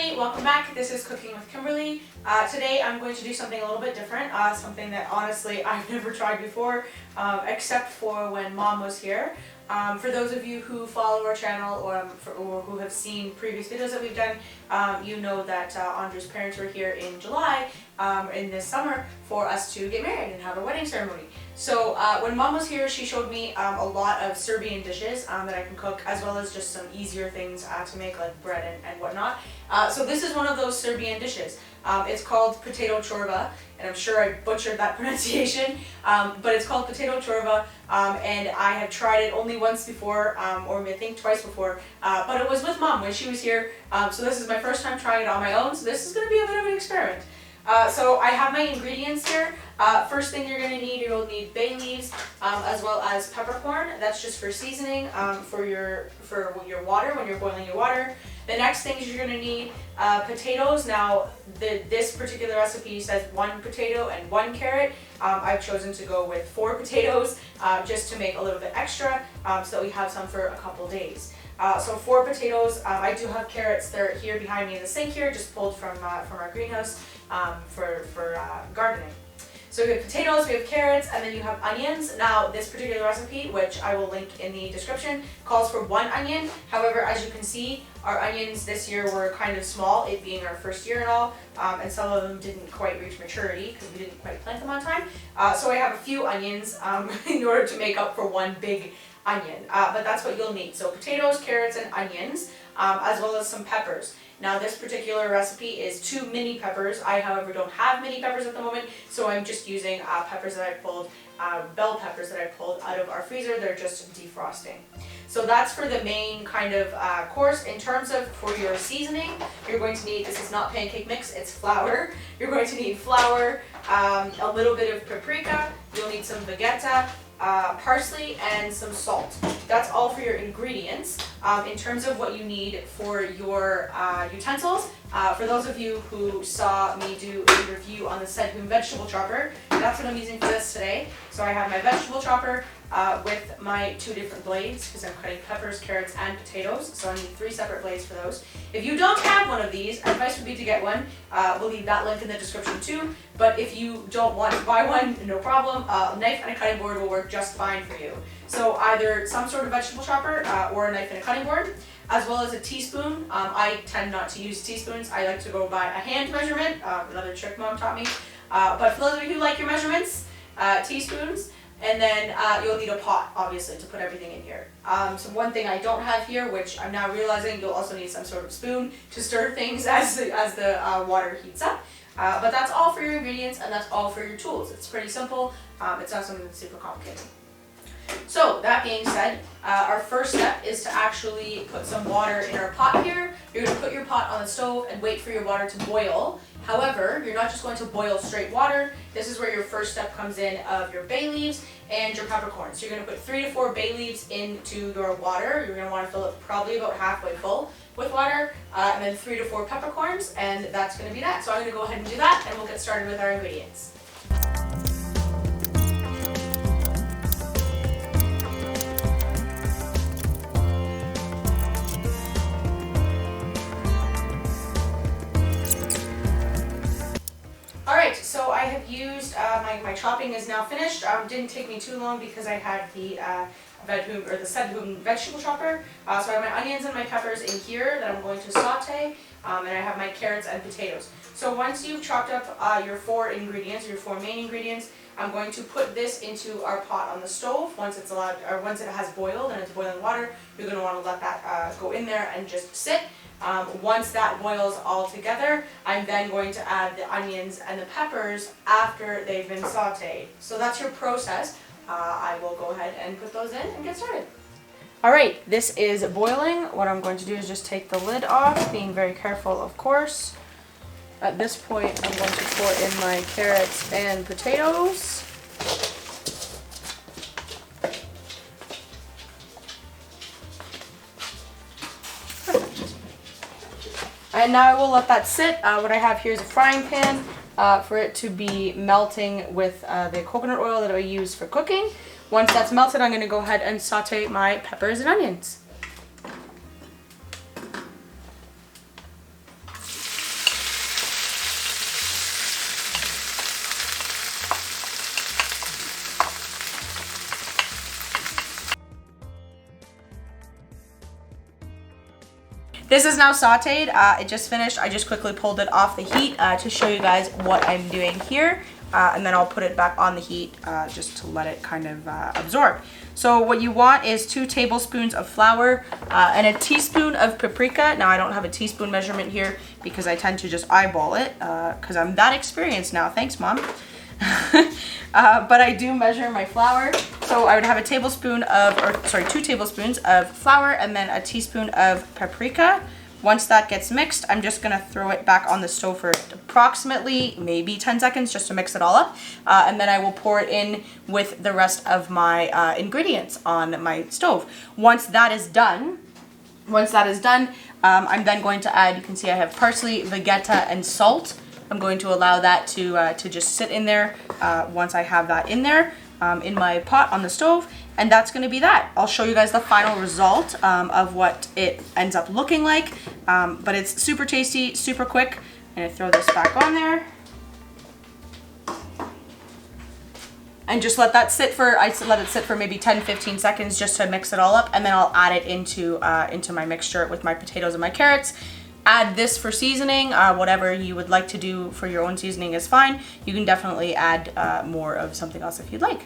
everybody, welcome back. This is Cooking with Kimberly. Today I'm going to do something a little bit different, something that honestly I've never tried before, except for when Mom was here. For those of you who follow our channel or who have seen previous videos that we've done, you know that Andre's parents were here in July, in this summer, for us to get married and have a wedding ceremony. So when Mom was here, she showed me a lot of Serbian dishes that I can cook, as well as just some easier things to make, like bread and whatnot. So this is one of those Serbian dishes. It's called potato chorba, and I'm sure I butchered that pronunciation, but it's called potato chorba, and I have tried it only once before, or I think twice before, but it was with Mom when she was here, so this is my first time trying it on my own, so this is going to be a bit of an experiment. So I have my ingredients here. First thing you're going to need, you'll need bay leaves, as well as peppercorn. That's just for seasoning, for your water, when you're boiling your water. The next things you're going to need, potatoes. Now, this particular recipe says 1 potato and 1 carrot. I've chosen to go with 4 potatoes, just to make a little bit extra, so that we have some for a couple days. So 4 potatoes. I do have carrots. They're here behind me in the sink here, just pulled from our greenhouse for gardening. So we have potatoes, we have carrots, and then you have onions. Now this particular recipe, which I will link in the description, calls for 1 onion. However, as you can see, our onions this year were kind of small, it being our first year and all, and some of them didn't quite reach maturity because we didn't quite plant them on time. So I have a few onions in order to make up for 1 big onion, but that's what you'll need. So potatoes, carrots, and onions, as well as some peppers. Now this particular recipe is 2 mini peppers. I, however, don't have mini peppers at the moment, so I'm just using peppers that I pulled, bell peppers that I pulled out of our freezer. They're just defrosting. So that's for the main kind of course. In terms of for your seasoning, you're going to need, this is not pancake mix, it's flour. You're going to need flour, a little bit of paprika, you'll need some vegeta, parsley, and some salt. That's all for your ingredients. In terms of what you need for your utensils, for those of you who saw me do a review on the Zhiyun vegetable chopper, that's what I'm using for this today. So I have my vegetable chopper with my 2 different blades, because I'm cutting peppers, carrots, and potatoes, so I need 3 separate blades for those. If you don't have one of these, advice would be to get one. We'll leave that link in the description too, but if you don't want to buy one, no problem. A knife and a cutting board will work just fine for you. So either some sort of vegetable chopper or a knife and a cutting board, as well as a teaspoon. I tend not to use teaspoons. I like to go by a hand measurement, another trick Mom taught me. But for those of you who like your measurements, teaspoons. And then you'll need a pot, obviously, to put everything in here. So one thing I don't have here, which I'm now realizing, you'll also need some sort of spoon to stir things as the water heats up. But that's all for your ingredients, and that's all for your tools. It's pretty simple. It's not something that's super complicated. So that being said, our first step is to actually put some water in our pot here. You're going to put your pot on the stove and wait for your water to boil. However, you're not just going to boil straight water. This is where your first step comes in of your bay leaves and your peppercorns. So you're going to put 3 to 4 bay leaves into your water. You're going to want to fill it probably about halfway full with water, and then 3 to 4 peppercorns, and that's going to be that. So I'm going to go ahead and do that, and we'll get started with our ingredients. Alright, so I have used, my chopping is now finished. Didn't take me too long because I had the Zhiyun vegetable chopper. So I have my onions and my peppers in here that I'm going to saute, and I have my carrots and potatoes. So once you've chopped up your 4 ingredients, your 4 main ingredients, I'm going to put this into our pot on the stove. Once it's once it has boiled and it's boiling water, you're going to want to let that go in there and just sit. Once that boils all together, I'm then going to add the onions and the peppers after they've been sauteed. So that's your process. I will go ahead and put those in and get started. Alright, this is boiling. What I'm going to do is just take the lid off, being very careful, of course. At this point, I'm going to pour in my carrots and potatoes. And now I will let that sit. What I have here is a frying pan for it to be melting with the coconut oil that I use for cooking. Once that's melted, I'm going to go ahead and saute my peppers and onions. This is now sauteed. It just finished. I just quickly pulled it off the heat to show you guys what I'm doing here. And then I'll put it back on the heat just to let it kind of absorb. So what you want is 2 tablespoons of flour and a teaspoon of paprika. Now I don't have a teaspoon measurement here because I tend to just eyeball it because I'm that experienced now. Thanks, Mom. But I do measure my flour. So I would have a tablespoon of, or sorry, 2 tablespoons of flour and then a teaspoon of paprika. Once that gets mixed, I'm just gonna throw it back on the stove for approximately maybe 10 seconds just to mix it all up. And then I will pour it in with the rest of my ingredients on my stove. Once that is done, I'm then going to add, you can see I have parsley, vegeta, and salt. I'm going to allow that to just sit in there once I have that in there in my pot on the stove. And that's going to be that. I'll show you guys the final result of what it ends up looking like. But it's super tasty, super quick. I'm going to throw this back on there. And just let that sit for, I let it sit for maybe 10-15 seconds just to mix it all up. And then I'll add it into my mixture with my potatoes and my carrots. Add this for seasoning. Whatever you would like to do for your own seasoning is fine. You can definitely add more of something else if you'd like.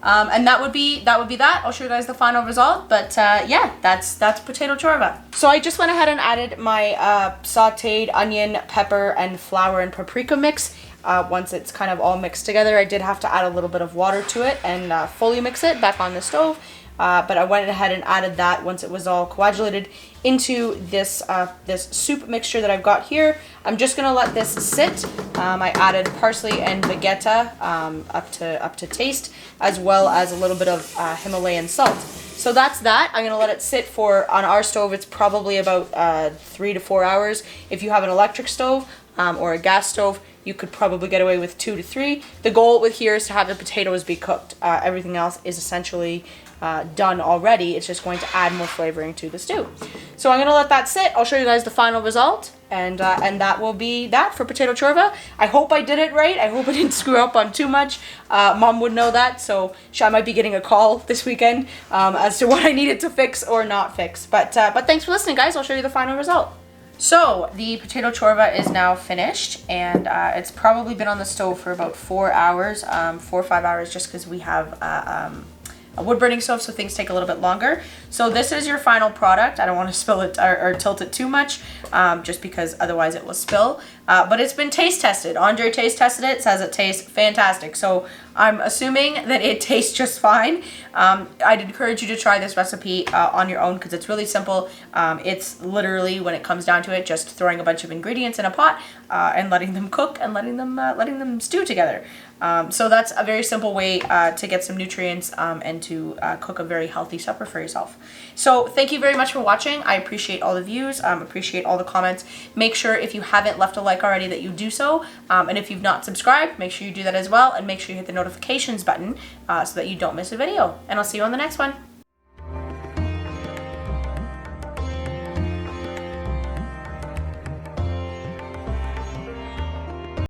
And that would be that. I'll show you guys the final result. But yeah, that's potato chorba. So I just went ahead and added my sauteed onion, pepper, and flour and paprika mix. Once it's kind of all mixed together, I did have to add a little bit of water to it and fully mix it back on the stove. But I went ahead and added that once it was all coagulated into this this soup mixture that I've got here. I'm just gonna let this sit. I added parsley and vegeta up to taste, as well as a little bit of Himalayan salt. So that's that. I'm gonna let it sit for, on our stove, it's probably about 3 to 4 hours. If you have an electric stove or a gas stove, you could probably get away with 2 to 3. The goal with here is to have the potatoes be cooked. Everything else is essentially done already. It's just going to add more flavoring to the stew. So I'm gonna let that sit. I'll show you guys the final result, and that will be that for potato chorba. I hope I did it right. I hope I didn't screw up on too much. Mom would know that, so I might be getting a call this weekend as to what I needed to fix or not fix. But thanks for listening, guys. I'll show you the final result. So the potato chorba is now finished, and it's probably been on the stove for about 4 hours, 4 or 5 hours, just because we have a wood burning stove, so things take a little bit longer. So this is your final product. I don't want to spill it or tilt it too much, just because otherwise it will spill. But it's been taste tested. Andre taste tested it, says it tastes fantastic. So I'm assuming that it tastes just fine. I'd encourage you to try this recipe on your own because it's really simple. It's literally, when it comes down to it, just throwing a bunch of ingredients in a pot and letting them cook and letting them stew together. So that's a very simple way to get some nutrients and to cook a very healthy supper for yourself. So thank you very much for watching. I appreciate all the views, appreciate all the comments. Make sure if you haven't left a like already that you do so. And if you've not subscribed, make sure you do that as well. And make sure you hit the notifications button so that you don't miss a video. And I'll see you on the next one.